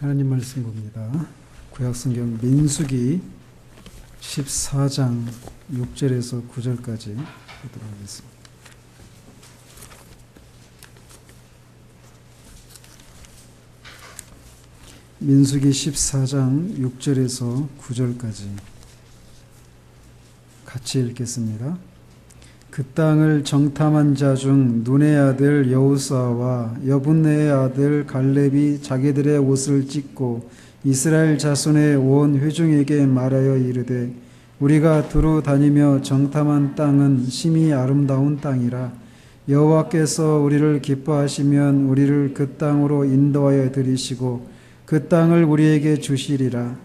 하나님 말씀 봅니다. 구약성경 민수기 14장 6절에서 9절까지 보도록 하겠습니다. 민수기 14장 6절에서 9절까지 같이 읽겠습니다. 그 땅을 정탐한 자 중 눈의 아들 여호수아와 여분네의 아들 갈렙이 자기들의 옷을 찢고 이스라엘 자손의 온 회중에게 말하여 이르되 우리가 두루 다니며 정탐한 땅은 심히 아름다운 땅이라 여호와께서 우리를 기뻐하시면 우리를 그 땅으로 인도하여 들이시고 그 땅을 우리에게 주시리라.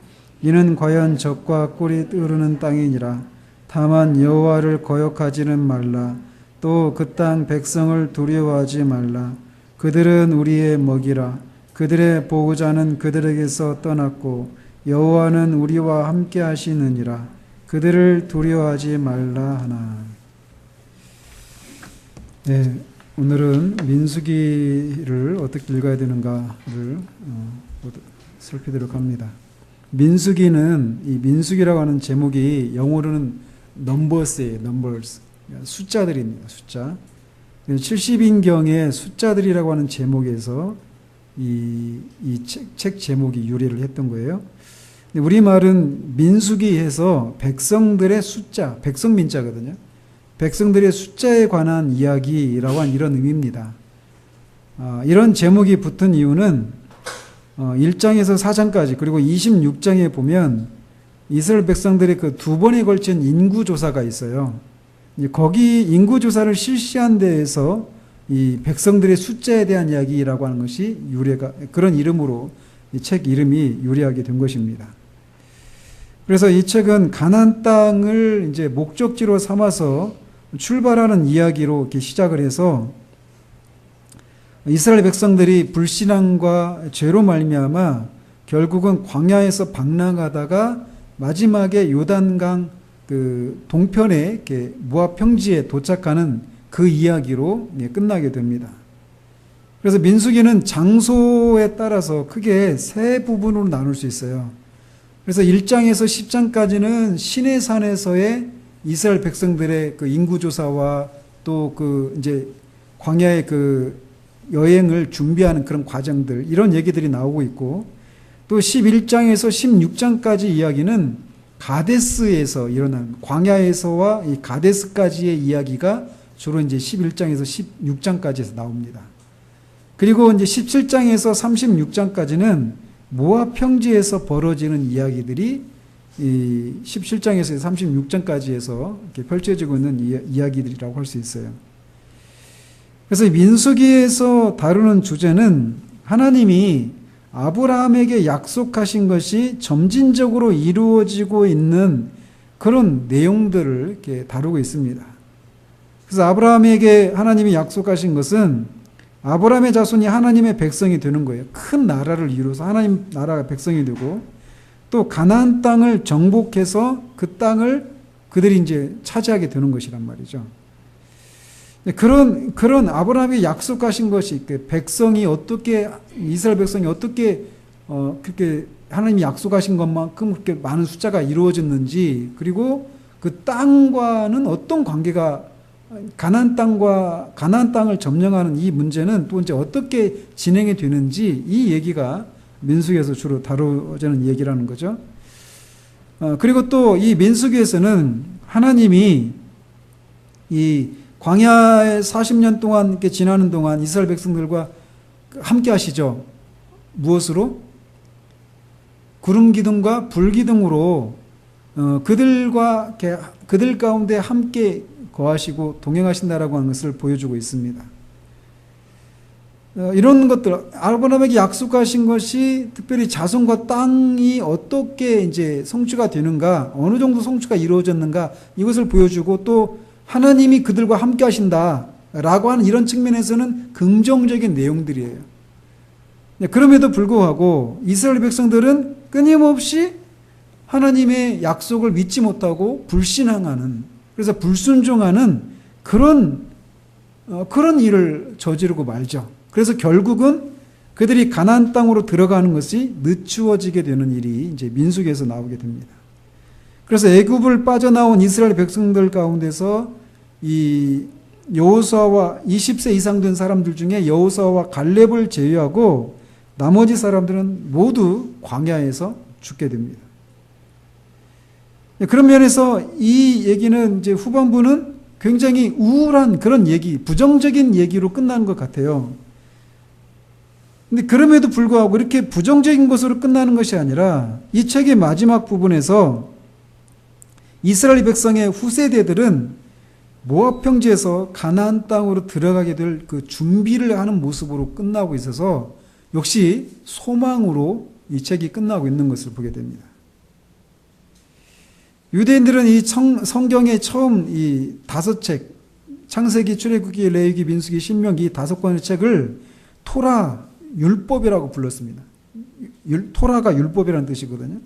이는 과연 젖과 꿀이 흐르는 땅이니라. 다만 여호와를 거역하지는 말라. 또 그 땅 백성을 두려워하지 말라. 그들은 우리의 먹이라. 그들의 보호자는 그들에게서 떠났고 여호와는 우리와 함께 하시느니라. 그들을 두려워하지 말라 하나. 네, 오늘은 민수기를 어떻게 읽어야 되는가를 살피도록 합니다. 민수기는 이 민수기라고 하는 제목이 영어로는 넘버스예요. 넘버스. 숫자들입니다. 숫자. 70인경의 숫자들이라고 하는 제목에서 이 책 제목이 유래를 했던 거예요. 우리말은 민수기에서 백성들의 숫자, 백성민자거든요. 백성들의 숫자에 관한 이야기라고 하는 이런 의미입니다. 이런 제목이 붙은 이유는 1장에서 4장까지 그리고 26장에 보면 이스라엘 백성들의 그 두 번에 걸친 인구조사가 있어요. 거기 인구조사를 실시한 데에서 이 백성들의 숫자에 대한 이야기라고 하는 것이 그런 이름으로 이 책 이름이 유래하게 된 것입니다. 그래서 이 책은 가나안 땅을 이제 목적지로 삼아서 출발하는 이야기로 이렇게 시작을 해서 이스라엘 백성들이 불신앙과 죄로 말미암아 결국은 광야에서 방랑하다가 마지막에 요단강 그 동편에 이렇게 모압 평지에 도착하는 그 이야기로 끝나게 됩니다. 그래서 민수기는 장소에 따라서 크게 세 부분으로 나눌 수 있어요. 그래서 1장에서 10장까지는 시내산에서의 이스라엘 백성들의 그 인구조사와 또 그 이제 광야의 그 여행을 준비하는 그런 과정들, 이런 얘기들이 나오고 있고, 또 11장에서 16장까지 이야기는 가데스에서 일어난 광야에서와 이 가데스까지의 이야기가 주로 이제 11장에서 16장까지에서 나옵니다. 그리고 이제 17장에서 36장까지는 모압 평지에서 벌어지는 이야기들이 이 17장에서 36장까지에서 이렇게 펼쳐지고 있는 이야기들이라고 할 수 있어요. 그래서 민수기에서 다루는 주제는 하나님이 아브라함에게 약속하신 것이 점진적으로 이루어지고 있는 그런 내용들을 이렇게 다루고 있습니다. 그래서 아브라함에게 하나님이 약속하신 것은 아브라함의 자손이 하나님의 백성이 되는 거예요. 큰 나라를 이루어서 하나님 나라가 백성이 되고, 또 가나안 땅을 정복해서 그 땅을 그들이 이제 차지하게 되는 것이란 말이죠. 그런 아브라함에게 약속하신 것이 백성이 어떻게, 이스라엘 백성이 어떻게 그렇게 하나님이 약속하신 것만큼 그렇게 많은 숫자가 이루어졌는지, 그리고 그 땅과는 어떤 관계가, 가나안 땅을 점령하는 이 문제는 또 이제 어떻게 진행이 되는지, 이 얘기가 민수기에서 주로 다루어지는 얘기라는 거죠. 그리고 또 이 민수기에서는 하나님이 이 광야에 40년 동안 이렇게 지나는 동안 이스라엘 백성들과 함께 하시죠. 무엇으로? 구름 기둥과 불 기둥으로 그들 가운데 함께 거하시고 동행하신다라고 하는 것을 보여주고 있습니다. 이런 것들, 아브라함에게 약속하신 것이 특별히 자손과 땅이 어떻게 이제 성취가 되는가, 어느 정도 성취가 이루어졌는가, 이것을 보여주고, 또 하나님이 그들과 함께 하신다라고 하는 이런 측면에서는 긍정적인 내용들이에요. 그럼에도 불구하고 이스라엘 백성들은 끊임없이 하나님의 약속을 믿지 못하고 불신앙하는, 그래서 불순종하는 그런 일을 저지르고 말죠. 그래서 결국은 그들이 가나안 땅으로 들어가는 것이 늦추어지게 되는 일이 이제 민수기에서 나오게 됩니다. 그래서 애굽을 빠져나온 이스라엘 백성들 가운데서 이 여호수아와 20세 이상 된 사람들 중에 여호수아와 갈렙을 제외하고 나머지 사람들은 모두 광야에서 죽게 됩니다. 그런 면에서 이 얘기는 이제 후반부는 굉장히 우울한 그런 얘기, 부정적인 얘기로 끝나는 것 같아요. 근데 그럼에도 불구하고 이렇게 부정적인 것으로 끝나는 것이 아니라 이 책의 마지막 부분에서 이스라엘 백성의 후세대들은 모압 평지에서 가나안 땅으로 들어가게 될 그 준비를 하는 모습으로 끝나고 있어서 역시 소망으로 이 책이 끝나고 있는 것을 보게 됩니다. 유대인들은 이 성경의 처음 이 5책, 창세기, 출애굽기, 레위기, 민수기, 신명기 이 5권의 책을 토라, 율법이라고 불렀습니다. 토라가 율법이라는 뜻이거든요.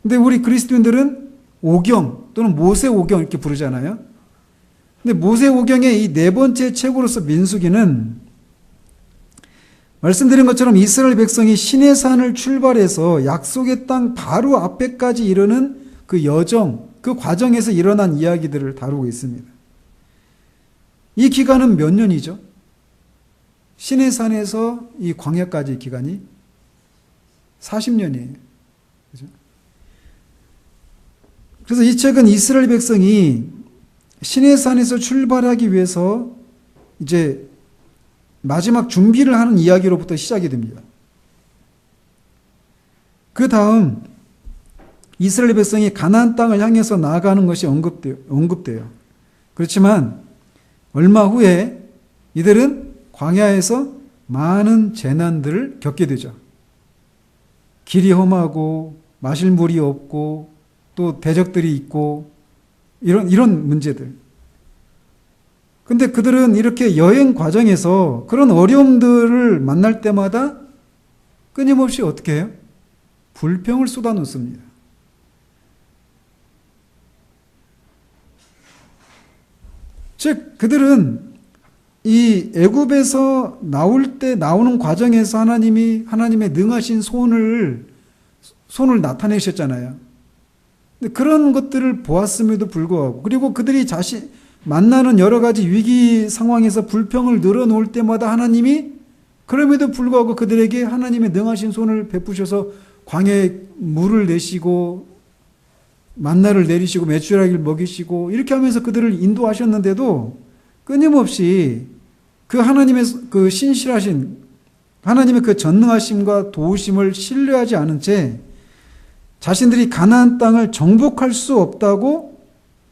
근데 우리 그리스도인들은 오경 또는 모세 오경 이렇게 부르잖아요. 근데 모세 오경의 이 4번째 책으로서 민수기는 말씀드린 것처럼 이스라엘 백성이 시내산을 출발해서 약속의 땅 바로 앞에까지 이르는 그 여정, 그 과정에서 일어난 이야기들을 다루고 있습니다. 이 기간은 몇 년이죠? 시내산에서 이 광야까지 기간이 40년이에요. 그죠? 그래서 이 책은 이스라엘 백성이 시내산에서 출발하기 위해서 이제 마지막 준비를 하는 이야기로부터 시작이 됩니다. 그 다음 이스라엘 백성이 가나안 땅을 향해서 나아가는 것이 언급돼요. 그렇지만 얼마 후에 이들은 광야에서 많은 재난들을 겪게 되죠. 길이 험하고 마실 물이 없고 또 대적들이 있고 이런 문제들. 근데 그들은 이렇게 여행 과정에서 그런 어려움들을 만날 때마다 끊임없이 어떻게 해요? 불평을 쏟아놓습니다. 즉 그들은 이 애굽에서 나오는 과정에서 하나님의 능하신 손을 나타내셨잖아요. 근데 그런 것들을 보았음에도 불구하고 그리고 그들이 만나는 여러 가지 위기 상황에서 불평을 늘어놓을 때마다 하나님이 그럼에도 불구하고 그들에게 하나님의 능하신 손을 베푸셔서 광야에 물을 내시고 만나를 내리시고 메추라기를 먹이시고 이렇게 하면서 그들을 인도하셨는데도 끊임없이 그 하나님의 그 신실하신 하나님의 그 전능하심과 도우심을 신뢰하지 않은 채 자신들이 가나안 땅을 정복할 수 없다고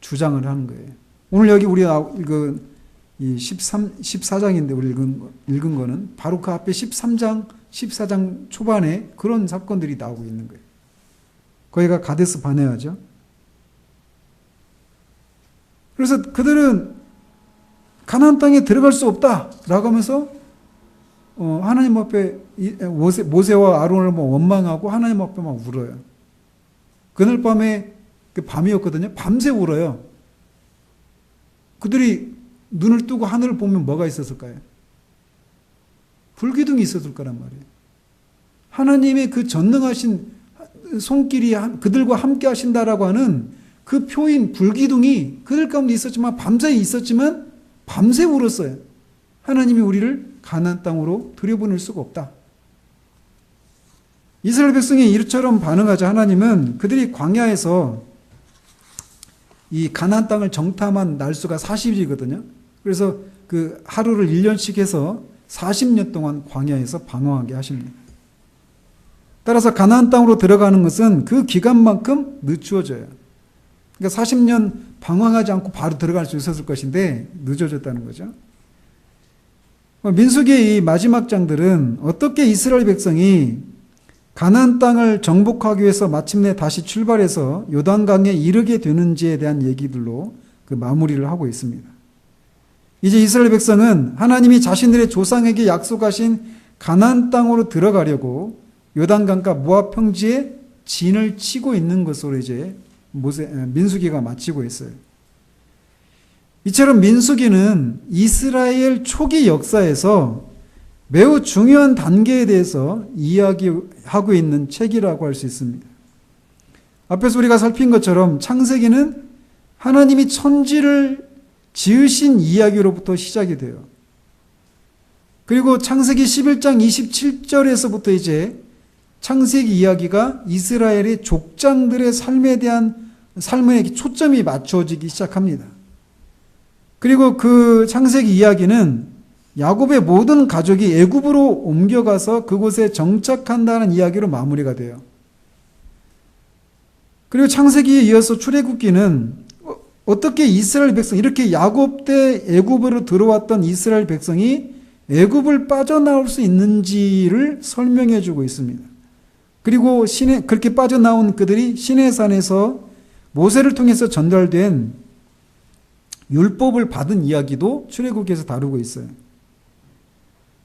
주장을 하는 거예요. 오늘 여기 우리가 읽은 이 14장인데 우리 읽은 거는 바로 그 앞에 13장, 14장 초반에 그런 사건들이 나오고 있는 거예요. 거기가 가데스 바네아죠. 그래서 그들은 가나안 땅에 들어갈 수 없다라고 하면서 하나님 앞에 모세와 아론을 원망하고 하나님 앞에 막 울어요. 그날 밤에 밤이었거든요. 밤새 울어요. 그들이 눈을 뜨고 하늘을 보면 뭐가 있었을까요? 불기둥이 있었을 거란 말이에요. 하나님의 그 전능하신 손길이 그들과 함께 하신다라고 하는 그 표인 불기둥이 그들 가운데 있었지만 밤새 있었지만 밤새 울었어요. 하나님이 우리를 가나안 땅으로 들여보낼 수가 없다. 이스라엘 백성이 이처럼 반응하자 하나님은 그들이 광야에서 이 가나안 땅을 정탐한 날수가 40일이거든요. 그래서 그 하루를 1년씩 해서 40년 동안 광야에서 방황하게 하십니다. 따라서 가나안 땅으로 들어가는 것은 그 기간만큼 늦추어져요. 그러니까 40년 방황하지 않고 바로 들어갈 수 있었을 것인데 늦어졌다는 거죠. 민수기의 이 마지막 장들은 어떻게 이스라엘 백성이 가나안 땅을 정복하기 위해서 마침내 다시 출발해서 요단강에 이르게 되는지에 대한 얘기들로 그 마무리를 하고 있습니다. 이제 이스라엘 백성은 하나님이 자신들의 조상에게 약속하신 가나안 땅으로 들어가려고 요단강과 모압 평지에 진을 치고 있는 것으로 이제 민수기가 마치고 있어요. 이처럼 민수기는 이스라엘 초기 역사에서 매우 중요한 단계에 대해서 이야기하고 있는 책이라고 할 수 있습니다. 앞에서 우리가 살핀 것처럼 창세기는 하나님이 천지를 지으신 이야기로부터 시작이 돼요. 그리고 창세기 11장 27절에서부터 이제 창세기 이야기가 이스라엘의 족장들의 삶에 초점이 맞춰지기 시작합니다. 그리고 그 창세기 이야기는 야곱의 모든 가족이 애굽으로 옮겨가서 그곳에 정착한다는 이야기로 마무리가 돼요. 그리고 창세기에 이어서 출애굽기는 어떻게 이스라엘 백성, 이렇게 야곱 때 애굽으로 들어왔던 이스라엘 백성이 애굽을 빠져나올 수 있는지를 설명해 주고 있습니다. 그리고 그렇게 빠져나온 그들이 시내산에서 모세를 통해서 전달된 율법을 받은 이야기도 출애굽기에서 다루고 있어요.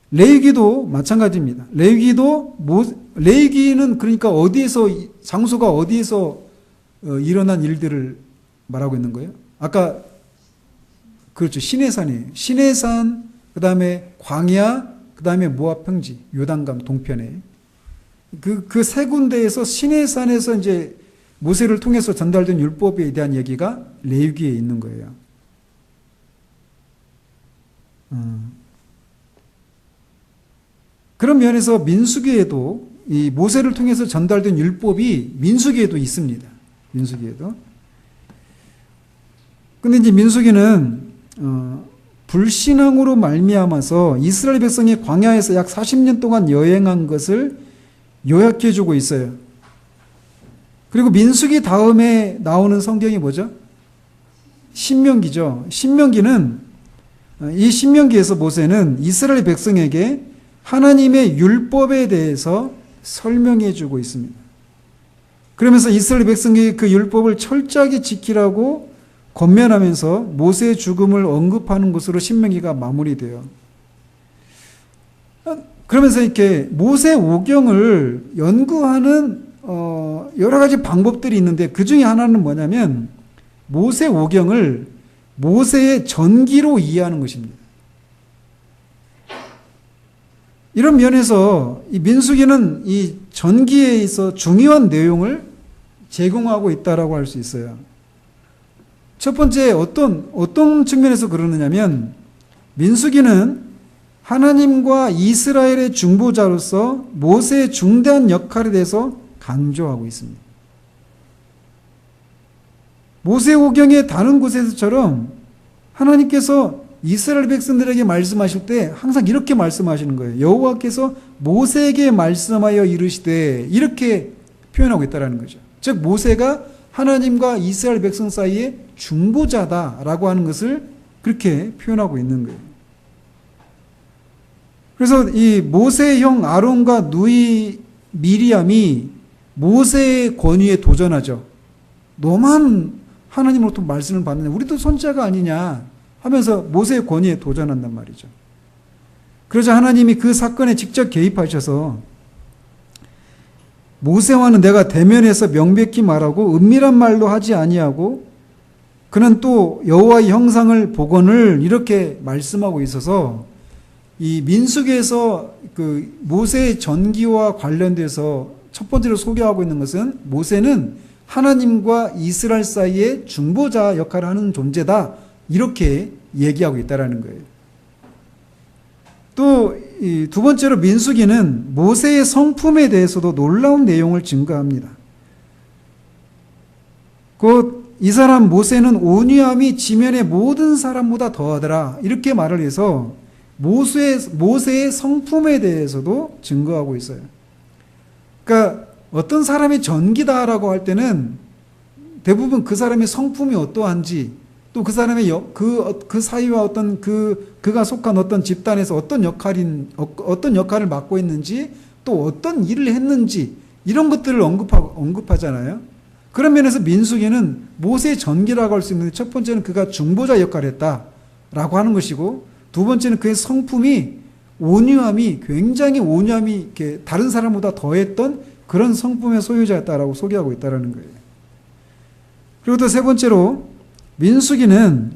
레위기도 마찬가지입니다. 레위기는 그러니까 장소가 어디에서 일어난 일들을 말하고 있는 거예요? 아까 그렇죠. 시내산이에요. 시내산, 그 다음에 광야, 그 다음에 모압 평지, 요단강 동편에 그 세 군데에서 시내산에서 이제 모세를 통해서 전달된 율법에 대한 얘기가 레위기에 있는 거예요. 그런 면에서 민수기에도 이 모세를 통해서 전달된 율법이 민수기에도 있습니다. 민수기에도. 근데 이제 민수기는 불신앙으로 말미암아서 이스라엘 백성이 광야에서 약 40년 동안 여행한 것을 요약해 주고 있어요. 그리고 민수기 다음에 나오는 성경이 뭐죠? 신명기죠. 이 신명기에서 모세는 이스라엘 백성에게 하나님의 율법에 대해서 설명해 주고 있습니다. 그러면서 이스라엘 백성이 그 율법을 철저하게 지키라고 권면하면서 모세의 죽음을 언급하는 것으로 신명기가 마무리돼요. 그러면서 이렇게 모세 오경을 연구하는 여러 가지 방법들이 있는데 그 중에 하나는 뭐냐면 모세 오경을 모세의 전기로 이해하는 것입니다. 이런 면에서 이 민수기는 이 전기에 있어 중요한 내용을 제공하고 있다라고 할 수 있어요. 첫 번째 어떤 측면에서 그러느냐면 민수기는 하나님과 이스라엘의 중보자로서 모세의 중대한 역할에 대해서 강조하고 있습니다. 모세오경의 다른 곳에서처럼 하나님께서 이스라엘 백성들에게 말씀하실 때 항상 이렇게 말씀하시는 거예요. 여호와께서 모세에게 말씀하여 이르시되 이렇게 표현하고 있다는 거죠. 즉 모세가 하나님과 이스라엘 백성 사이에 중보자다라고 하는 것을 그렇게 표현하고 있는 거예요. 그래서 이 모세의 형 아론과 누이 미리암이 모세의 권위에 도전하죠. 너만 하나님으로부터 말씀을 받느냐, 우리도 선지자가 아니냐 하면서 모세의 권위에 도전한단 말이죠. 그러자 하나님이 그 사건에 직접 개입하셔서 모세와는 내가 대면해서 명백히 말하고 은밀한 말로 하지 아니하고 그는 또 여호와의 형상을 보거늘 이렇게 말씀하고 있어서 이 민수기에서 그 모세의 전기와 관련돼서 첫 번째로 소개하고 있는 것은 모세는 하나님과 이스라엘 사이의 중보자 역할을 하는 존재다 이렇게 얘기하고 있다라는 거예요. 또 두 번째로 민수기는 모세의 성품에 대해서도 놀라운 내용을 증거합니다. 곧 이 사람 모세는 온유함이 지면의 모든 사람보다 더하더라 이렇게 말을 해서 모세의 성품에 대해서도 증거하고 있어요. 그러니까 어떤 사람이 전기다라고 할 때는 대부분 그 사람의 성품이 어떠한지 또 그 사람의 그 사이와 어떤 그가 속한 어떤 집단에서 어떤 역할을 맡고 있는지 또 어떤 일을 했는지 이런 것들을 언급하잖아요. 그런 면에서 민수기는 모세의 전기라고 할 수 있는데 첫 번째는 그가 중보자 역할을 했다라고 하는 것이고 두 번째는 그의 성품이 굉장히 온유함이 이렇게 다른 사람보다 더했던 그런 성품의 소유자였다라고 소개하고 있다는 거예요. 그리고 또 세 번째로 민수기는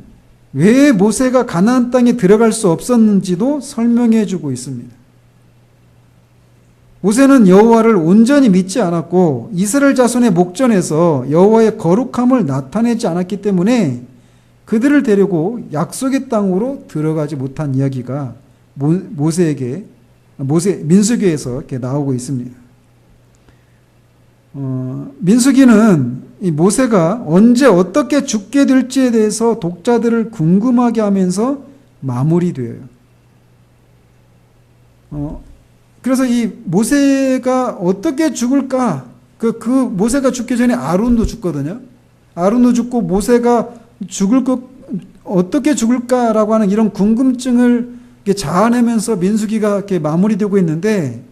왜 모세가 가나안 땅에 들어갈 수 없었는지도 설명해 주고 있습니다. 모세는 여호와를 온전히 믿지 않았고 이스라엘 자손의 목전에서 여호와의 거룩함을 나타내지 않았기 때문에 그들을 데리고 약속의 땅으로 들어가지 못한 이야기가 민수기에서 이렇게 나오고 있습니다. 민수기는 이 모세가 언제 어떻게 죽게 될지에 대해서 독자들을 궁금하게 하면서 마무리되어요. 그래서 이 모세가 어떻게 죽을까? 그 모세가 죽기 전에 아론도 죽거든요. 아론도 죽고 모세가 어떻게 죽을까라고 하는 이런 궁금증을 자아내면서 민수기가 이렇게 마무리되고 있는데,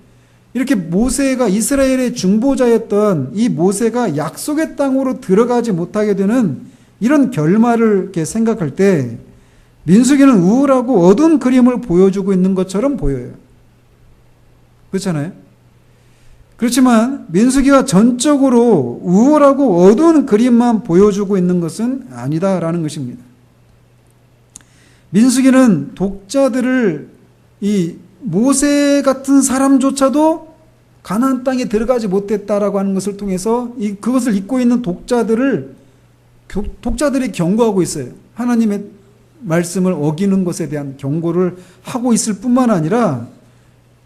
이렇게 모세가 이스라엘의 중보자였던 이 모세가 약속의 땅으로 들어가지 못하게 되는 이런 결말을 이렇게 생각할 때 민수기는 우울하고 어두운 그림을 보여주고 있는 것처럼 보여요. 그렇잖아요? 그렇지만 민수기가 전적으로 우울하고 어두운 그림만 보여주고 있는 것은 아니다라는 것입니다. 민수기는 독자들을 이 모세 같은 사람조차도 가나안 땅에 들어가지 못했다라고 하는 것을 통해서 그것을 잊고 있는 독자들이 경고하고 있어요. 하나님의 말씀을 어기는 것에 대한 경고를 하고 있을 뿐만 아니라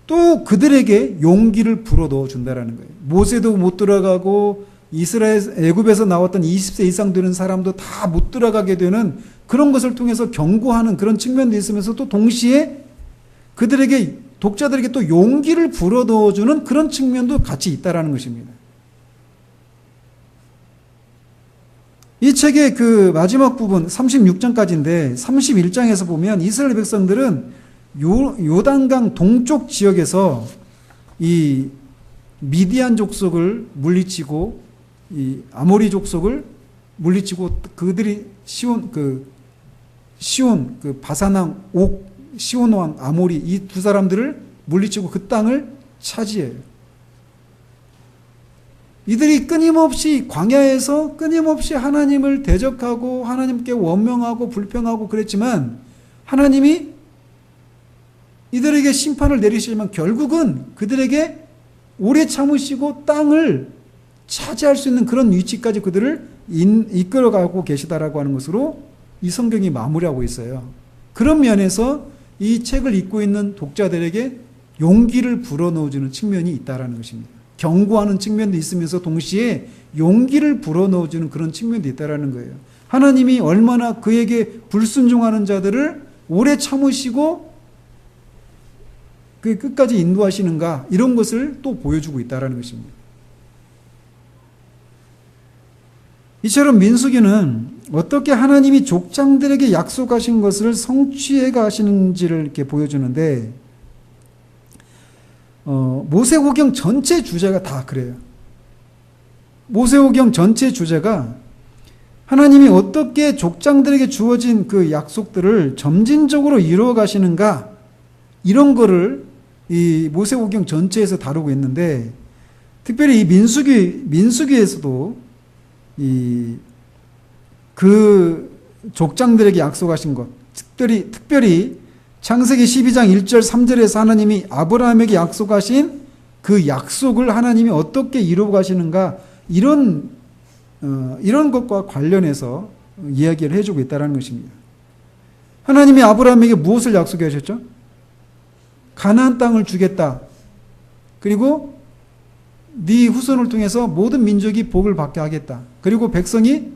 또 그들에게 용기를 불어넣어 준다라는 거예요. 모세도 못 들어가고 애굽에서 나왔던 20세 이상 되는 사람도 다 못 들어가게 되는 그런 것을 통해서 경고하는 그런 측면도 있으면서 또 동시에 독자들에게 또 용기를 불어넣어 주는 그런 측면도 같이 있다라는 것입니다. 이 책의 그 마지막 부분 36장까지인데 31장에서 보면 이스라엘 백성들은 요단강 동쪽 지역에서 이 미디안 족속을 물리치고 이 아모리 족속을 물리치고 그들이 시온 바사왕 옥 시온 왕 아모리 이 두 사람들을 물리치고 그 땅을 차지해요. 이들이 끊임없이 광야에서 끊임없이 하나님을 대적하고 하나님께 원명하고 불평하고 그랬지만 하나님이 이들에게 심판을 내리시지만 결국은 그들에게 오래 참으시고 땅을 차지할 수 있는 그런 위치까지 그들을 이끌어가고 계시다라고 하는 것으로 이 성경이 마무리하고 있어요. 그런 면에서 이 책을 읽고 있는 독자들에게 용기를 불어넣어주는 측면이 있다라는 것입니다. 경고하는 측면도 있으면서 동시에 용기를 불어넣어주는 그런 측면도 있다라는 거예요. 하나님이 얼마나 그에게 불순종하는 자들을 오래 참으시고 그 끝까지 인도하시는가 이런 것을 또 보여주고 있다라는 것입니다. 이처럼 민수기는 어떻게 하나님이 족장들에게 약속하신 것을 성취해 가시는지를 이렇게 보여주는데 모세오경 전체 주제가 다 그래요. 모세오경 전체 주제가 하나님이 어떻게 족장들에게 주어진 그 약속들을 점진적으로 이루어 가시는가 이런 거를 이 모세오경 전체에서 다루고 있는데 특별히 이 민수기에서도 그 족장들에게 약속하신 것 특별히 창세기 12장 1절 3절에서 하나님이 아브라함에게 약속하신 그 약속을 하나님이 어떻게 이루어 가시는가 이런 것과 관련해서 이야기를 해주고 있다는 것입니다. 하나님이 아브라함에게 무엇을 약속해 하셨죠? 가나안 땅을 주겠다. 그리고 네 후손을 통해서 모든 민족이 복을 받게 하겠다. 그리고 백성이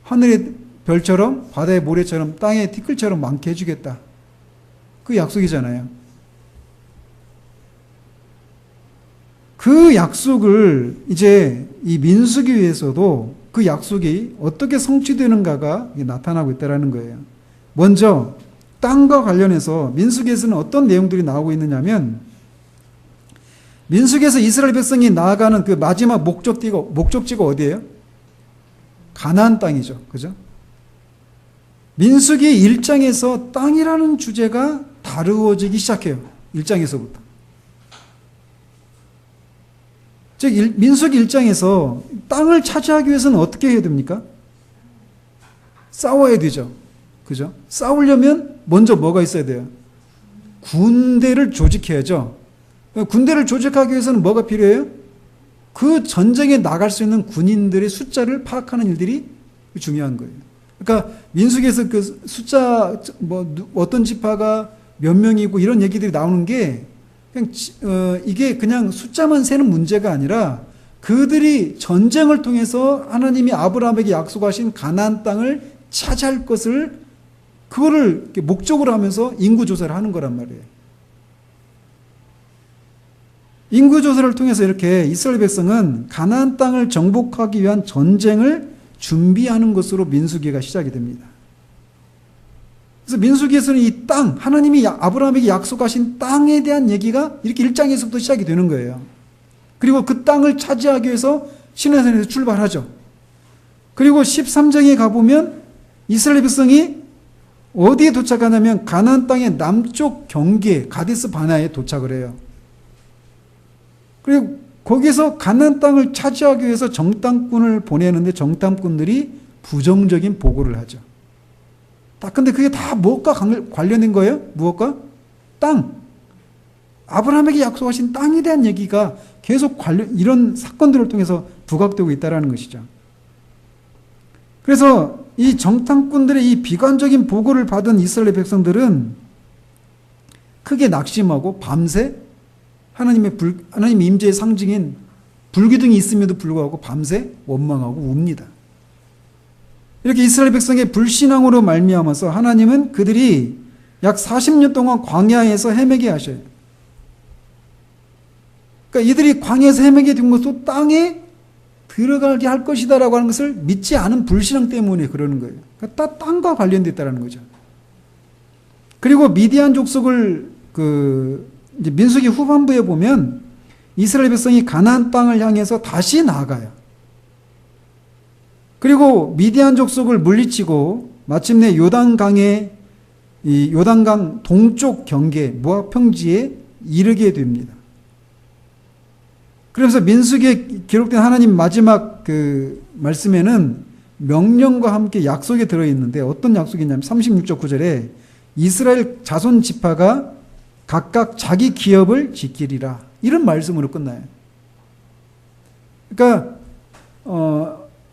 하늘의 별처럼 바다의 모래처럼 땅의 티끌처럼 많게 해주겠다. 그 약속이잖아요. 그 약속을 이제 이 민수기에서도 그 약속이 어떻게 성취되는가가 나타나고 있다는 거예요. 먼저 땅과 관련해서 민수기에서는 어떤 내용들이 나오고 있느냐면 민수기에서 이스라엘 백성이 나아가는 그 마지막 목적지가 어디예요? 가나안 땅이죠. 그죠? 민수기 1장에서 땅이라는 주제가 다루어지기 시작해요. 1장에서부터. 즉 민수기 1장에서 땅을 차지하기 위해서는 어떻게 해야 됩니까? 싸워야 되죠. 그죠? 싸우려면 먼저 뭐가 있어야 돼요? 군대를 조직해야죠. 군대를 조직하기 위해서는 뭐가 필요해요? 그 전쟁에 나갈 수 있는 군인들의 숫자를 파악하는 일들이 중요한 거예요. 그러니까 민수기에서 그 숫자 어떤 지파가 몇 명이고 이런 얘기들이 나오는 게 그냥 이게 그냥 숫자만 세는 문제가 아니라 그들이 전쟁을 통해서 하나님이 아브라함에게 약속하신 가나안 땅을 차지할 것을 그거를 목적으로 하면서 인구 조사를 하는 거란 말이에요. 인구 조사를 통해서 이렇게 이스라엘 백성은 가나안 땅을 정복하기 위한 전쟁을 준비하는 것으로 민수기가 시작이 됩니다. 그래서 민수기에서는 이 땅, 하나님이 아브라함에게 약속하신 땅에 대한 얘기가 이렇게 1장에서부터 시작이 되는 거예요. 그리고 그 땅을 차지하기 위해서 시내산에서 출발하죠. 그리고 13장에 가보면 이스라엘 백성이 어디에 도착하냐면 가나안 땅의 남쪽 경계 가데스 바네아에 도착을 해요. 그리고 거기서 가나안 땅을 차지하기 위해서 정탐꾼을 보내는데 정탐꾼들이 부정적인 보고를 하죠. 근데 그게 다 무엇과 관련된 거예요? 무엇과? 땅. 아브라함에게 약속하신 땅에 대한 얘기가 계속 이런 사건들을 통해서 부각되고 있다는 것이죠. 그래서 이 정탐꾼들의 이 비관적인 보고를 받은 이스라엘 백성들은 크게 낙심하고 밤새 하나님의 임재의 상징인 불기둥이 있음에도 불구하고 밤새 원망하고 웁니다. 이렇게 이스라엘 백성의 불신앙으로 말미암아서 하나님은 그들이 약 40년 동안 광야에서 헤매게 하셔요. 그러니까 이들이 광야에서 헤매게 된 것도 땅에 들어가게 할 것이다라고 하는 것을 믿지 않은 불신앙 때문에 그러는 거예요. 그러니까 땅과 관련되어 있다는 거죠. 그리고 미디안 족속을 이제 민수기 후반부에 보면 이스라엘 백성이 가나안 땅을 향해서 다시 나아가요. 그리고 미디안 족속을 물리치고 마침내 요단강 동쪽 경계 모압 평지에 이르게 됩니다. 그러면서 민수기에 기록된 하나님 마지막 그 말씀에는 명령과 함께 약속이 들어있는데 어떤 약속이냐면 36절 9절에 이스라엘 자손 지파가 각각 자기 기업을 지키리라 이런 말씀으로 끝나요. 그러니까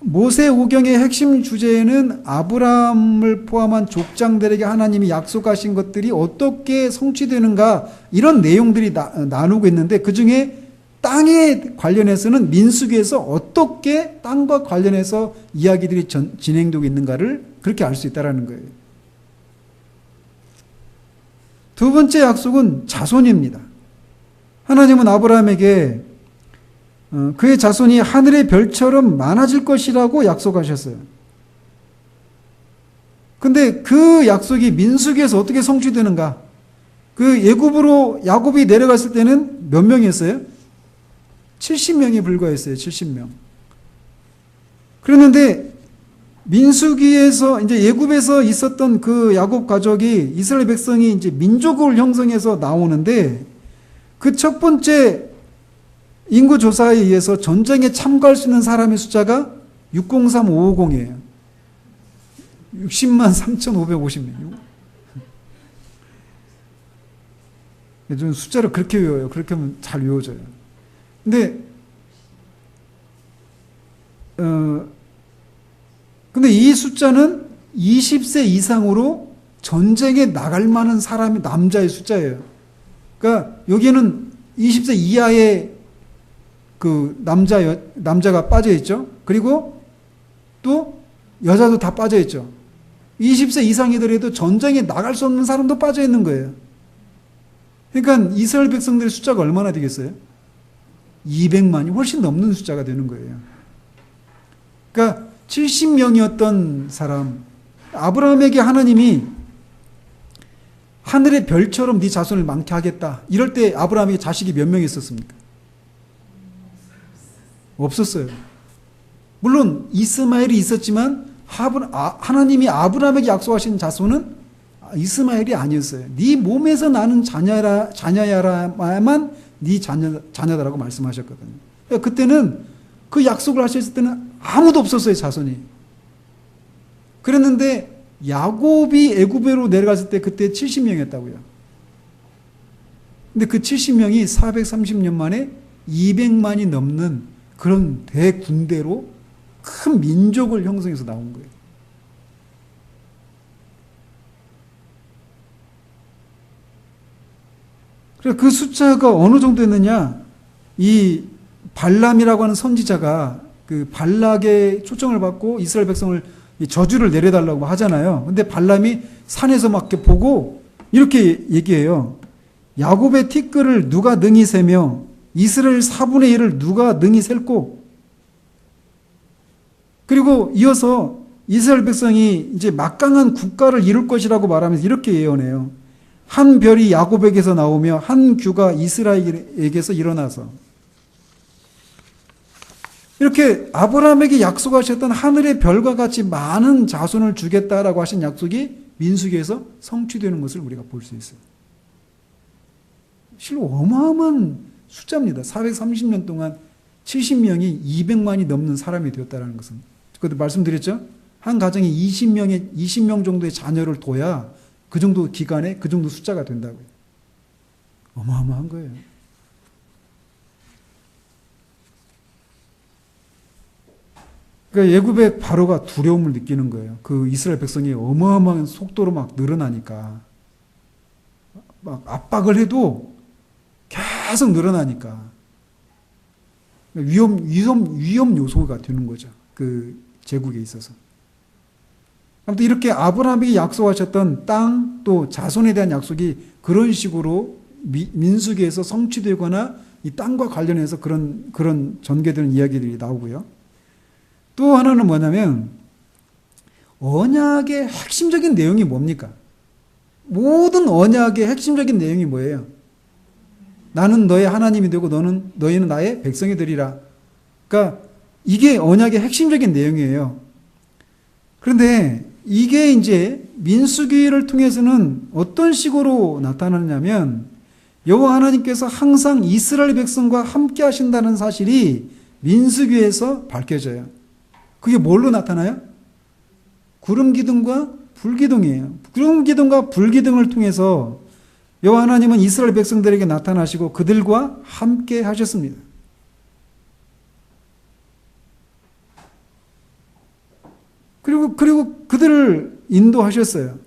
모세오경의 핵심 주제는 아브라함을 포함한 족장들에게 하나님이 약속하신 것들이 어떻게 성취되는가 이런 내용들이 나누고 있는데 그중에 땅에 관련해서는 민수기에서 어떻게 땅과 관련해서 이야기들이 진행되고 있는가를 그렇게 알 수 있다는 거예요. 두 번째 약속은 자손입니다. 하나님은 아브라함에게 그의 자손이 하늘의 별처럼 많아질 것이라고 약속하셨어요. 근데 그 약속이 민수기에서 어떻게 성취되는가? 그 애굽으로 야곱이 내려갔을 때는 몇 명이었어요? 70명이 불과했어요. 70명. 그랬는데 민수기에서 이제 애굽에서 있었던 그 야곱 가족이 이스라엘 백성이 이제 민족을 형성해서 나오는데 그 첫 번째 인구 조사에 의해서 전쟁에 참가할 수 있는 사람의 숫자가 603550이에요. 60만 3,550명. 좀 숫자를 그렇게 외워요. 그렇게 하면 잘 외워져요. 근데 이 숫자는 20세 이상으로 전쟁에 나갈 만한 사람이 남자의 숫자예요. 그러니까 여기에는 20세 이하의 그 남자가 빠져 있죠. 그리고 또 여자도 다 빠져 있죠. 20세 이상이더라도 전쟁에 나갈 수 없는 사람도 빠져 있는 거예요. 그러니까 이스라엘 백성들의 숫자가 얼마나 되겠어요? 200만이 훨씬 넘는 숫자가 되는 거예요. 그러니까 70명이었던 사람, 아브라함에게 하나님이 하늘의 별처럼 네 자손을 많게 하겠다. 이럴 때 아브라함에게 자식이 몇 명 있었습니까? 없었어요. 물론 이스마엘이 있었지만 하나님이 아브라함에게 약속하신 자손은 이스마엘이 아니었어요. 네 몸에서 나는 자녀야만 네 자녀다라고 말씀하셨거든요. 그러니까 그때는 그 약속을 하셨을 때는 아무도 없었어요, 자손이. 그랬는데 야곱이 애굽으로 내려갔을 때 그때 70명이었다고요. 근데 그 70명이 430년 만에 200만이 넘는 그런 대군대로 큰 민족을 형성해서 나온 거예요. 그래서 그 숫자가 어느 정도였느냐, 이 발람이라고 하는 선지자가 그 발락의 초청을 받고 이스라엘 백성을 저주를 내려달라고 하잖아요. 근데 발람이 산에서 막 이렇게 보고 이렇게 얘기해요. 야곱의 티끌을 누가 능히 세며 이스라엘 4분의 1을 누가 능히 셀고, 그리고 이어서 이스라엘 백성이 이제 막강한 국가를 이룰 것이라고 말하면서 이렇게 예언해요. 한 별이 야곱에게서 나오며 한 규가 이스라엘에게서 일어나서, 이렇게 아브라함에게 약속하셨던 하늘의 별과 같이 많은 자손을 주겠다라고 하신 약속이 민수기에서 성취되는 것을 우리가 볼 수 있어요. 실로 어마어마한 숫자입니다. 430년 동안 70명이 200만이 넘는 사람이 되었다는 것은. 그것도 말씀드렸죠? 한 가정에 20명 정도의 자녀를 둬야 그 정도 기간에 그 정도 숫자가 된다고요. 어마어마한 거예요. 그러니까 예굽의 바로가 두려움을 느끼는 거예요. 그 이스라엘 백성이 어마어마한 속도로 막 늘어나니까, 막 압박을 해도 계속 늘어나니까 위험 요소가 되는 거죠. 그 제국에 있어서. 아무튼 이렇게 아브라함에게 약속하셨던 땅, 또 자손에 대한 약속이 그런 식으로 민수기에서 성취되거나 이 땅과 관련해서 그런 전개되는 이야기들이 나오고요. 또 하나는 뭐냐면, 언약의 핵심적인 내용이 뭡니까? 모든 언약의 핵심적인 내용이 뭐예요? 나는 너의 하나님이 되고 너희는 나의 백성이 되리라. 그러니까 이게 언약의 핵심적인 내용이에요. 그런데 이게 이제 민수기를 통해서는 어떤 식으로 나타나냐면, 여호와 하나님께서 항상 이스라엘 백성과 함께 하신다는 사실이 민수기에서 밝혀져요. 그게 뭘로 나타나요? 구름 기둥과 불 기둥이에요. 구름 기둥과 불 기둥을 통해서 여호와 하나님은 이스라엘 백성들에게 나타나시고 그들과 함께 하셨습니다. 그리고 그들을 인도하셨어요.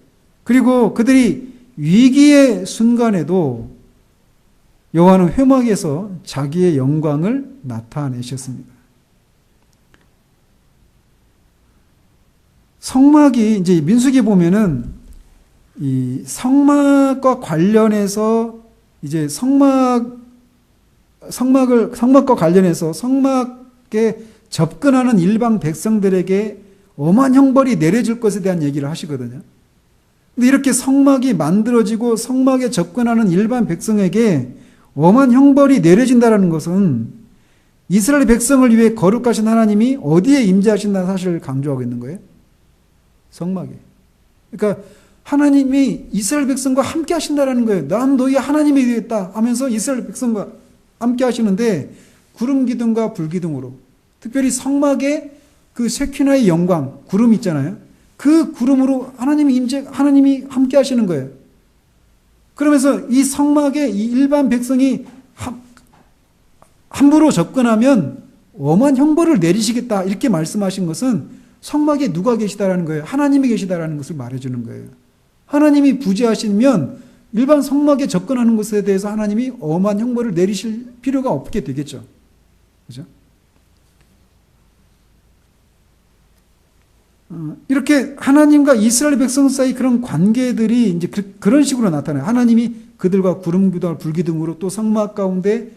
그리고 그들이 위기의 순간에도 여호와는 회막에서 자기의 영광을 나타내셨습니다. 성막이 이제 민수기 보면은 이 성막과 관련해서 이제 성막과 관련해서 성막에 접근하는 일반 백성들에게 엄한 형벌이 내려질 것에 대한 얘기를 하시거든요. 근데 이렇게 성막이 만들어지고 성막에 접근하는 일반 백성에게 엄한 형벌이 내려진다는 것은 이스라엘 백성을 위해 거룩하신 하나님이 어디에 임재하신다는 사실을 강조하고 있는 거예요? 성막에. 그러니까 하나님이 이스라엘 백성과 함께 하신다는 거예요. 난 너희 하나님이 되겠다 하면서 이스라엘 백성과 함께 하시는데, 구름 기둥과 불 기둥으로, 특별히 성막에 그 쉐키나의 영광, 구름 있잖아요. 그 구름으로 하나님이 함께 하시는 거예요. 그러면서 이 성막에 이 일반 백성이 함부로 접근하면 엄한 형벌을 내리시겠다, 이렇게 말씀하신 것은 성막에 누가 계시다라는 거예요? 하나님이 계시다라는 것을 말해주는 거예요. 하나님이 부재하시면 일반 성막에 접근하는 것에 대해서 하나님이 엄한 형벌을 내리실 필요가 없게 되겠죠. 그죠? 이렇게 하나님과 이스라엘 백성 사이 그런 관계들이 이제 그런 식으로 나타나요. 하나님이 그들과 구름 기둥과 불 기둥으로 또 성막 가운데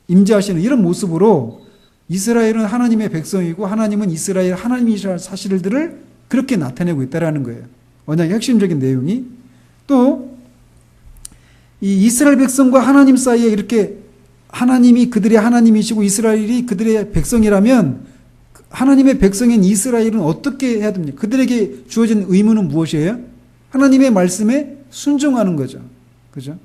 임재하시는 이런 모습으로 이스라엘은 하나님의 백성이고 하나님은 이스라엘 하나님이시라는 사실들을 그렇게 나타내고 있다는 거예요. 언약의 핵심적인 내용이. 또 이 이스라엘 백성과 하나님 사이에 이렇게 하나님이 그들의 하나님이시고 이스라엘이 그들의 백성이라면 하나님의 백성인 이스라엘은 어떻게 해야 됩니까? 그들에게 주어진 의무는 무엇이에요? 하나님의 말씀에 순종하는 거죠. 그죠?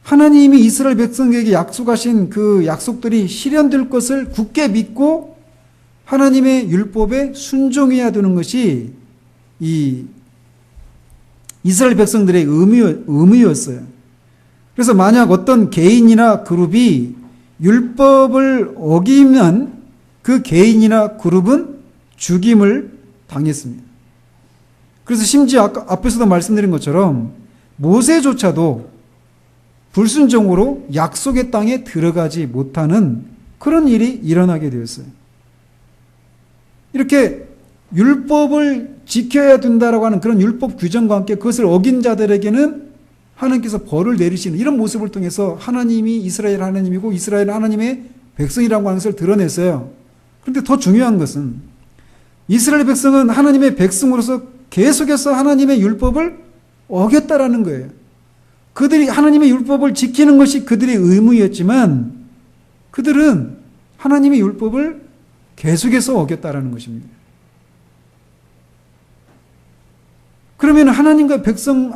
하나님이 이스라엘 백성에게 약속하신 그 약속들이 실현될 것을 굳게 믿고 하나님의 율법에 순종해야 되는 것이 이 이스라엘 백성들의 의무였어요. 그래서 만약 어떤 개인이나 그룹이 율법을 어기면 그 개인이나 그룹은 죽임을 당했습니다. 그래서 심지어 아까 앞에서도 말씀드린 것처럼 모세조차도 불순종으로 약속의 땅에 들어가지 못하는 그런 일이 일어나게 되었어요. 이렇게 율법을 지켜야 된다라고 하는 그런 율법 규정과 함께 그것을 어긴 자들에게는 하나님께서 벌을 내리시는 이런 모습을 통해서 하나님이 이스라엘 하나님이고 이스라엘 하나님의 백성이라고 하는 것을 드러냈어요. 그런데 더 중요한 것은 이스라엘 백성은 하나님의 백성으로서 계속해서 하나님의 율법을 어겼다라는 거예요. 그들이 하나님의 율법을 지키는 것이 그들의 의무였지만 그들은 하나님의 율법을 계속해서 어겼다라는 것입니다. 그러면 하나님의 백성인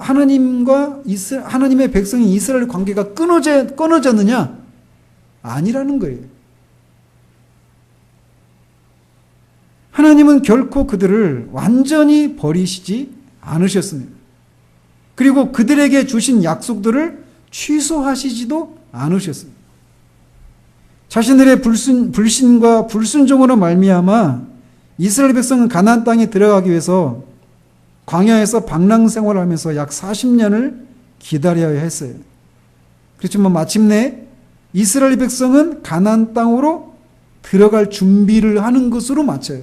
이스라엘 관계가 끊어졌느냐? 아니라는 거예요. 하나님은 결코 그들을 완전히 버리시지 않으셨습니다. 그리고 그들에게 주신 약속들을 취소하시지도 않으셨습니다. 자신들의 불신과 불순종으로 말미암아 이스라엘 백성은 가나안 땅에 들어가기 위해서 광야에서 방랑 생활을 하면서 약 40년을 기다려야 했어요. 그렇지만 마침내 이스라엘 백성은 가나안 땅으로 들어갈 준비를 하는 것으로 마쳐요.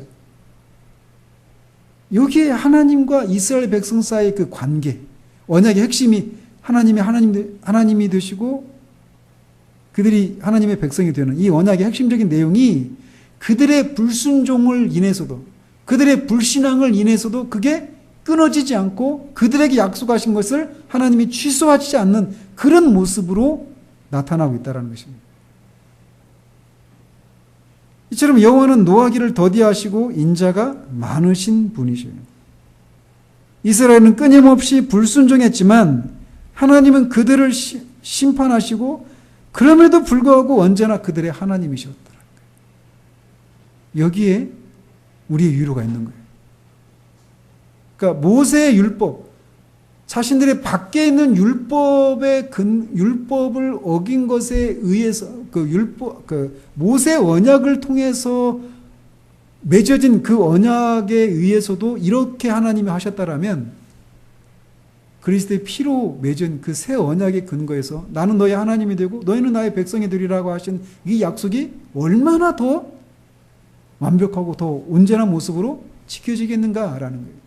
여기에 하나님과 이스라엘 백성 사이의 그 관계, 언약의 핵심이 하나님이 되시고 그들이 하나님의 백성이 되는 이 언약의 핵심적인 내용이 그들의 불순종을 인해서도 그들의 불신앙을 인해서도 그게 끊어지지 않고 그들에게 약속하신 것을 하나님이 취소하지 않는 그런 모습으로 나타나고 있다는 것입니다. 이처럼 여호와는 노하기를 더디하시고 인자가 많으신 분이셔요. 이스라엘은 끊임없이 불순종했지만 하나님은 그들을 심판하시고 그럼에도 불구하고 언제나 그들의 하나님이셨더라는 거예요. 여기에 우리의 위로가 있는 거예요. 그러니까 모세의 율법, 자신들의 밖에 있는 율법을 어긴 것에 의해서 모세 언약을 통해서 맺어진 그 언약에 의해서도 이렇게 하나님이 하셨다라면 그리스도의 피로 맺은 그 새 언약의 근거에서 나는 너의 하나님이 되고 너희는 나의 백성이 되리라고 하신 이 약속이 얼마나 더 완벽하고 더 온전한 모습으로 지켜지겠는가라는 거예요.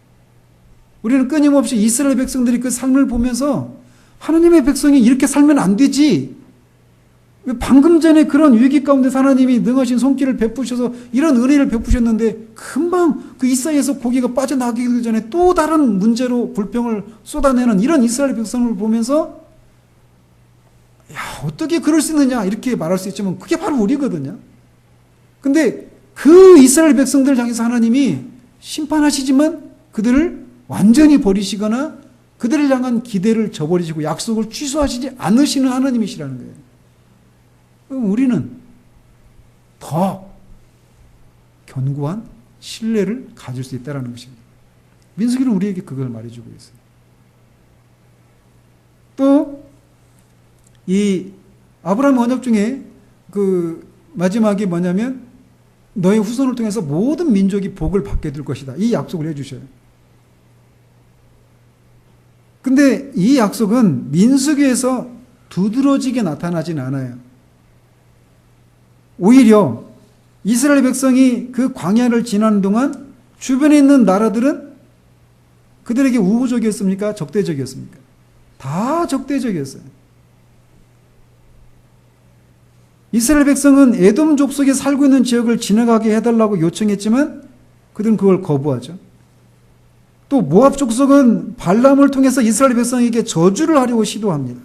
우리는 끊임없이 이스라엘 백성들이 그 삶을 보면서 하나님의 백성이 이렇게 살면 안 되지. 방금 전에 그런 위기 가운데 하나님이 능하신 손길을 베푸셔서 이런 은혜를 베푸셨는데 금방 그 이 사이에서 고기가 빠져나가기 전에 또 다른 문제로 불평을 쏟아내는 이런 이스라엘 백성을 보면서 야, 어떻게 그럴 수 있느냐 이렇게 말할 수 있지만 그게 바로 우리거든요. 근데 그 이스라엘 백성들을 향해서 하나님이 심판하시지만 그들을 완전히 버리시거나 그들을 향한 기대를 저버리시고 약속을 취소하시지 않으시는 하나님이시라는 거예요. 그럼 우리는 더 견고한 신뢰를 가질 수 있다는 것입니다. 민수기는 우리에게 그걸 말해주고 있어요. 또 이 아브라함 언약 중에 그 마지막이 뭐냐면 너의 후손을 통해서 모든 민족이 복을 받게 될 것이다. 이 약속을 해주셔요. 근데 이 약속은 민수기에서 두드러지게 나타나진 않아요. 오히려 이스라엘 백성이 그 광야를 지나는 동안 주변에 있는 나라들은 그들에게 우호적이었습니까? 적대적이었습니까? 다 적대적이었어요. 이스라엘 백성은 에돔 족속에 살고 있는 지역을 지나가게 해달라고 요청했지만 그들은 그걸 거부하죠. 또 모압 족속은 발람을 통해서 이스라엘 백성에게 저주를 하려고 시도합니다.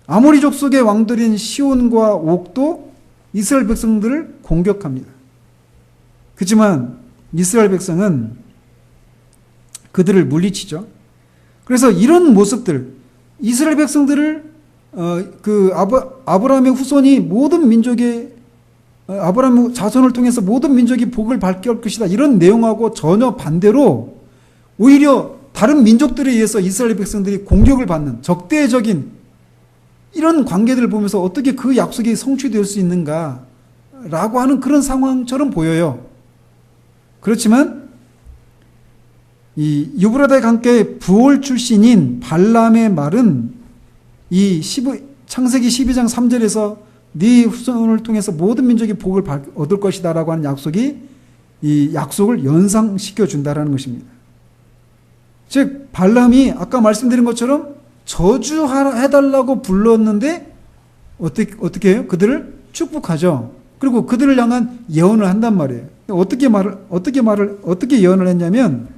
아모리 족속의 왕들인 시온과 옥도 이스라엘 백성들을 공격합니다. 그렇지만 이스라엘 백성은 그들을 물리치죠. 그래서 이런 모습들, 이스라엘 백성들을 아브라함의 후손이 모든 민족의 아브라함 자손을 통해서 모든 민족이 복을 받게 할 것이다. 이런 내용하고 전혀 반대로 오히려 다른 민족들에 의해서 이스라엘 백성들이 공격을 받는 적대적인 이런 관계들을 보면서 어떻게 그 약속이 성취될 수 있는가라고 하는 그런 상황처럼 보여요. 그렇지만 이 유브라데 강가의 부올 출신인 발람의 말은 이 창세기 12장 3절에서 네 후손을 통해서 모든 민족이 복을 얻을 것이다 라고 하는 약속이 이 약속을 연상시켜 준다라는 것입니다. 즉 발람이 아까 말씀드린 것처럼 저주해달라고 불렀는데 어떻게 해요? 그들을 축복하죠. 그리고 그들을 향한 예언을 한단 말이에요. 어떻게 예언을 했냐면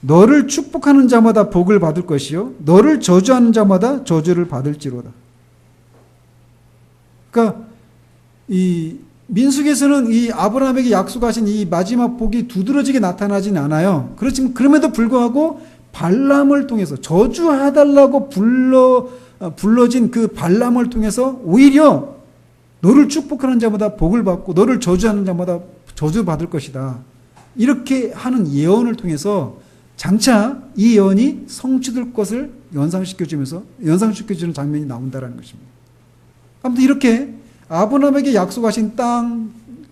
너를 축복하는 자마다 복을 받을 것이요 너를 저주하는 자마다 저주를 받을지로다. 그러니까 이 민수기에서는 이 아브라함에게 약속하신 이 마지막 복이 두드러지게 나타나진 않아요. 그렇지만 그럼에도 불구하고 발람을 통해서 저주해달라고 불러진 그 발람을 통해서 오히려 너를 축복하는 자마다 복을 받고 너를 저주하는 자마다 저주받을 것이다. 이렇게 하는 예언을 통해서 장차 이 예언이 성취될 것을 연상시켜주는 장면이 나온다는 것입니다. 아무튼 이렇게 아브라함에게 약속하신 땅,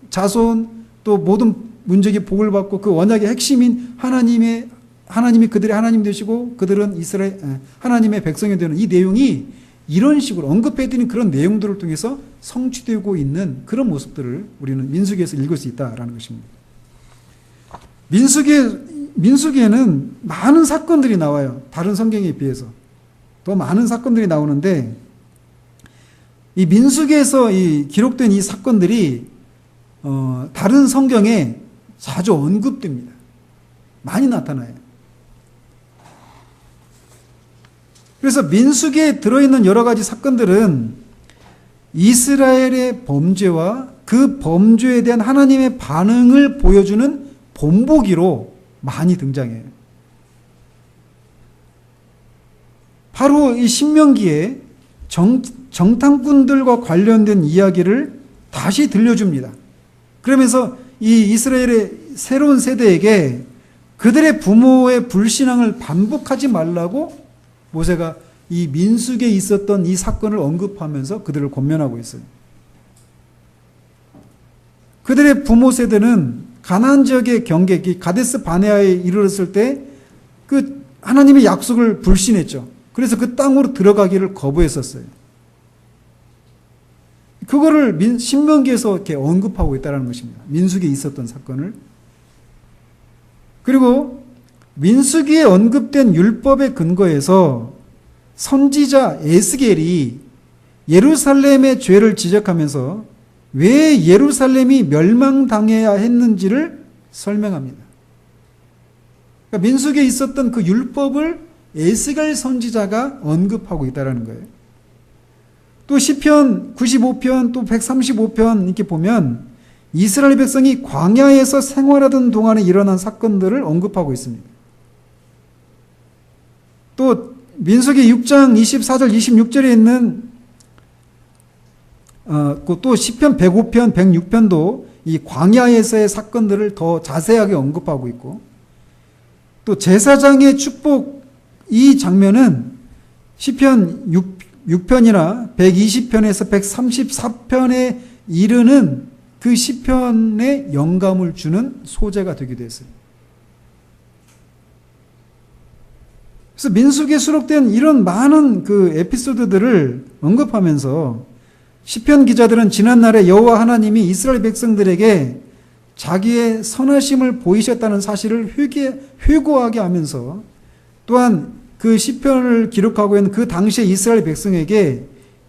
자손, 또 모든 민족이 복을 받고 그 언약의 핵심인 하나님이 그들의 하나님 되시고 그들은 하나님의 백성이 되는 이 내용이 이런 식으로 언급해드린 그런 내용들을 통해서 성취되고 있는 그런 모습들을 우리는 민수기에서 읽을 수 있다라는 것입니다. 민수기에는 많은 사건들이 나와요. 다른 성경에 비해서 더 많은 사건들이 나오는데 이 민수기에서 기록된 이 사건들이 다른 성경에 자주 언급됩니다. 많이 나타나요. 그래서 민수기에 들어있는 여러 가지 사건들은 이스라엘의 범죄와 그 범죄에 대한 하나님의 반응을 보여주는 본보기로 많이 등장해요. 바로 이 신명기에 정탐꾼들과 관련된 이야기를 다시 들려줍니다. 그러면서 이 이스라엘의 새로운 세대에게 그들의 부모의 불신앙을 반복하지 말라고 모세가 이 민수기에 있었던 이 사건을 언급하면서 그들을 권면하고 있어요. 그들의 부모 세대는 가나안 지역의 경계, 가데스 바네아에 이르렀을 때 그 하나님의 약속을 불신했죠. 그래서 그 땅으로 들어가기를 거부했었어요. 그거를 신명기에서 이렇게 언급하고 있다는 것입니다. 민수기에 있었던 사건을. 그리고 민수기에 언급된 율법의 근거에서 선지자 에스겔이 예루살렘의 죄를 지적하면서 왜 예루살렘이 멸망당해야 했는지를 설명합니다. 그러니까 민수기에 있었던 그 율법을 에스겔 선지자가 언급하고 있다는 거예요. 또 시편 95편 또 135편 이렇게 보면 이스라엘 백성이 광야에서 생활하던 동안에 일어난 사건들을 언급하고 있습니다. 또 민수기 6장 24절 26절에 있는 또 시편 105편 106편도 이 광야에서의 사건들을 더 자세하게 언급하고 있고 또 제사장의 축복 이 장면은 시편 6편이나 120편에서 134편에 이르는 그 시편에 영감을 주는 소재가 되기도 했어요. 그래서 민수기에 수록된 이런 많은 그 에피소드들을 언급하면서 시편 기자들은 지난날에 여호와 하나님이 이스라엘 백성들에게 자기의 선하심을 보이셨다는 사실을 회고하게 하면서 또한 그 시편을 기록하고 있는 그 당시의 이스라엘 백성에게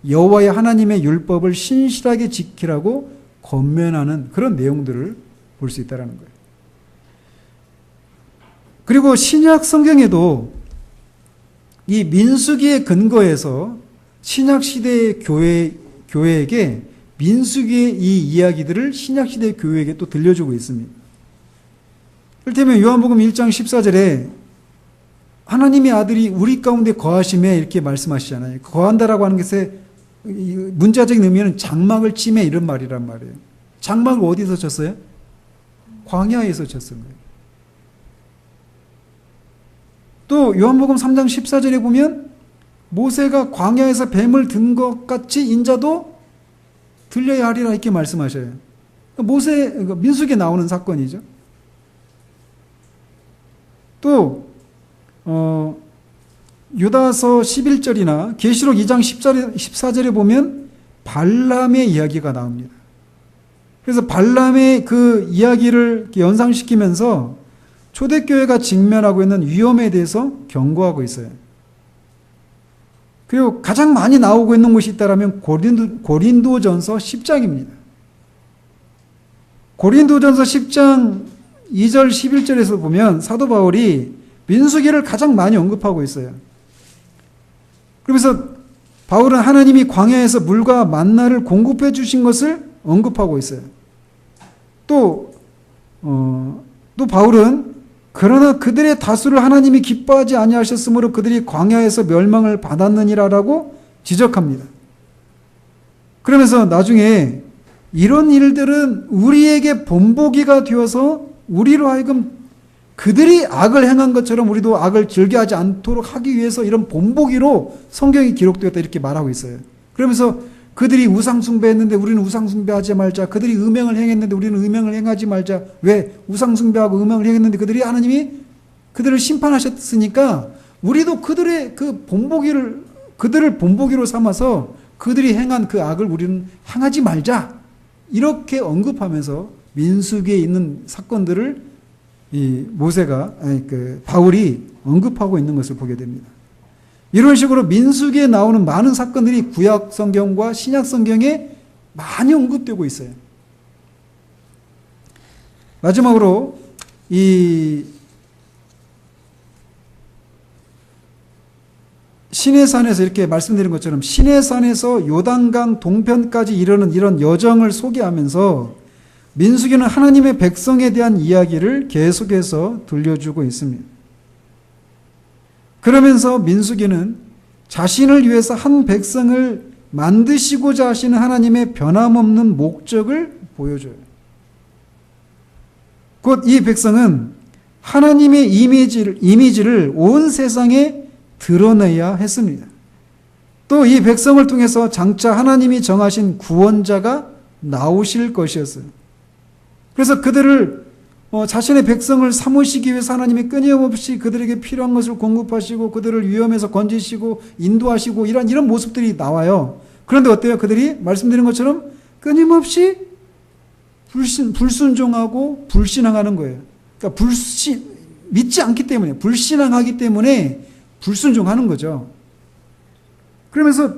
여호와의 하나님의 율법을 신실하게 지키라고 권면하는 그런 내용들을 볼 수 있다는 거예요. 그리고 신약 성경에도 이 민수기의 근거에서 신약 시대의 교회에게 민수기의 이 이야기들을 신약 시대의 교회에게 또 들려주고 있습니다. 이를테면 요한복음 1장 14절에 하나님의 아들이 우리 가운데 거하심에 이렇게 말씀하시잖아요. 거한다라고 하는 것의 문자적인 의미는 장막을 치매 이런 말이란 말이에요. 장막을 어디서 쳤어요? 광야에서 쳤은 거예요. 또 요한복음 3장 14절에 보면 모세가 광야에서 뱀을 든 것 같이 인자도 들려야 하리라 이렇게 말씀하셔요. 민수기에 나오는 사건이죠. 또 유다서 11절이나 계시록 2장 14절에 보면 발람의 이야기가 나옵니다. 그래서 발람의 그 이야기를 연상시키면서 초대교회가 직면하고 있는 위험에 대해서 경고하고 있어요. 그리고 가장 많이 나오고 있는 곳이 있다면 고린도전서 10장입니다. 고린도전서 10장 2절 11절에서 보면 사도 바울이 민수기를 가장 많이 언급하고 있어요. 그러면서 바울은 하나님이 광야에서 물과 만나를 공급해 주신 것을 언급하고 있어요. 또 바울은 그러나 그들의 다수를 하나님이 기뻐하지 아니하셨으므로 그들이 광야에서 멸망을 받았느니라라고 지적합니다. 그러면서 나중에 이런 일들은 우리에게 본보기가 되어서 우리로 하여금 그들이 악을 행한 것처럼 우리도 악을 즐겨하지 않도록 하기 위해서 이런 본보기로 성경이 기록되었다 이렇게 말하고 있어요. 그러면서 그들이 우상숭배했는데 우리는 우상숭배하지 말자. 그들이 음행을 행했는데 우리는 음행을 행하지 말자. 왜? 우상숭배하고 음행을 행했는데 하나님이 그들을 심판하셨으니까 우리도 그들의 그들을 본보기로 삼아서 그들이 행한 그 악을 우리는 행하지 말자. 이렇게 언급하면서 민수기에 있는 사건들을 바울이 언급하고 있는 것을 보게 됩니다. 이런 식으로 민수기에 나오는 많은 사건들이 구약 성경과 신약 성경에 많이 언급되고 있어요. 마지막으로 이 시내산에서 이렇게 말씀드린 것처럼 시내산에서 요단강 동편까지 이르는 이런 여정을 소개하면서 민수기는 하나님의 백성에 대한 이야기를 계속해서 들려주고 있습니다. 그러면서 민수기는 자신을 위해서 한 백성을 만드시고자 하시는 하나님의 변함없는 목적을 보여줘요. 곧 이 백성은 하나님의 이미지를 온 세상에 드러내야 했습니다. 또 이 백성을 통해서 장차 하나님이 정하신 구원자가 나오실 것이었어요. 그래서 그들을 자신의 백성을 삼으시기 위해서 하나님이 끊임없이 그들에게 필요한 것을 공급하시고 그들을 위험에서 건지시고 인도하시고 이런 모습들이 나와요. 그런데 어때요? 그들이 말씀드린 것처럼 끊임없이 불순종하고 불신앙하는 거예요. 그러니까 믿지 않기 때문에, 불신앙하기 때문에 불순종하는 거죠. 그러면서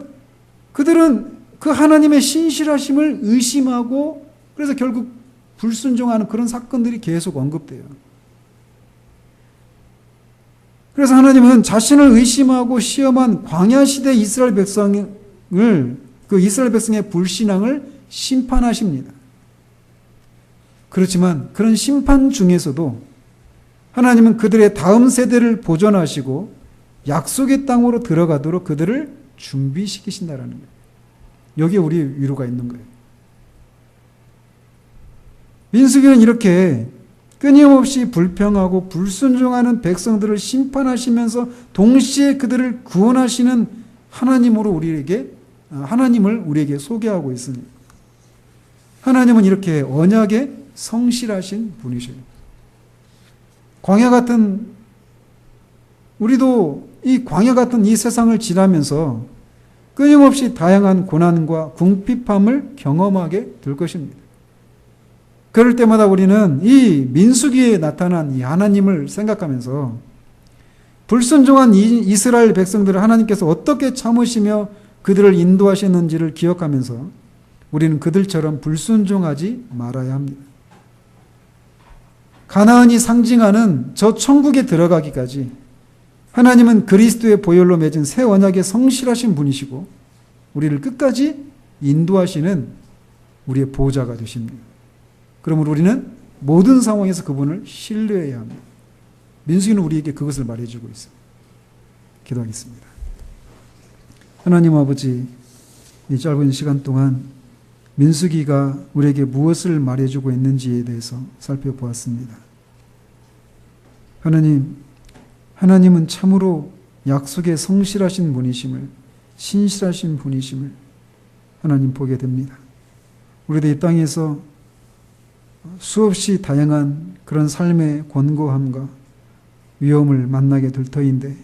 그들은 그 하나님의 신실하심을 의심하고 그래서 결국 불순종하는 그런 사건들이 계속 언급돼요. 그래서 하나님은 자신을 의심하고 시험한 광야 시대 이스라엘 백성의 불신앙을 심판하십니다. 그렇지만 그런 심판 중에서도 하나님은 그들의 다음 세대를 보존하시고 약속의 땅으로 들어가도록 그들을 준비시키신다라는 거예요. 여기에 우리의 위로가 있는 거예요. 민수기는 이렇게 끊임없이 불평하고 불순종하는 백성들을 심판하시면서 동시에 그들을 구원하시는 하나님을 우리에게 소개하고 있습니다. 하나님은 이렇게 언약에 성실하신 분이셔요. 우리도 이 광야 같은 이 세상을 지나면서 끊임없이 다양한 고난과 궁핍함을 경험하게 될 것입니다. 그럴 때마다 우리는 이 민수기에 나타난 이 하나님을 생각하면서 불순종한 이스라엘 백성들을 하나님께서 어떻게 참으시며 그들을 인도하셨는지를 기억하면서 우리는 그들처럼 불순종하지 말아야 합니다. 가나안이 상징하는 저 천국에 들어가기까지 하나님은 그리스도의 보혈로 맺은 새 언약에 성실하신 분이시고 우리를 끝까지 인도하시는 우리의 보호자가 되십니다. 그러므로 우리는 모든 상황에서 그분을 신뢰해야 합니다. 민수기는 우리에게 그것을 말해주고 있습니다. 기도하겠습니다. 하나님 아버지, 이 짧은 시간 동안 민수기가 우리에게 무엇을 말해주고 있는지에 대해서 살펴보았습니다. 하나님, 하나님은 참으로 약속에 성실하신 분이심을, 신실하신 분이심을 하나님 보게 됩니다. 우리도 이 땅에서 수없이 다양한 그런 삶의 권고함과 위험을 만나게 될 터인데,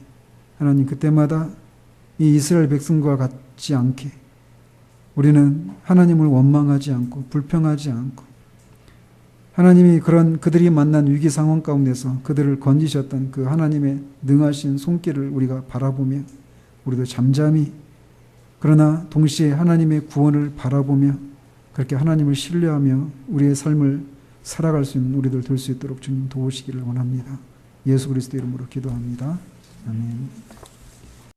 하나님 그때마다 이 이스라엘 백성과 같지 않게 우리는 하나님을 원망하지 않고 불평하지 않고, 하나님이 그런 그들이 만난 위기 상황 가운데서 그들을 건지셨던 그 하나님의 능하신 손길을 우리가 바라보며 우리도 잠잠히, 그러나 동시에 하나님의 구원을 바라보며 그렇게 하나님을 신뢰하며 우리의 삶을 살아갈 수 있는 우리들 될 수 있도록 주님 도우시기를 원합니다. 예수 그리스도 이름으로 기도합니다. 아멘.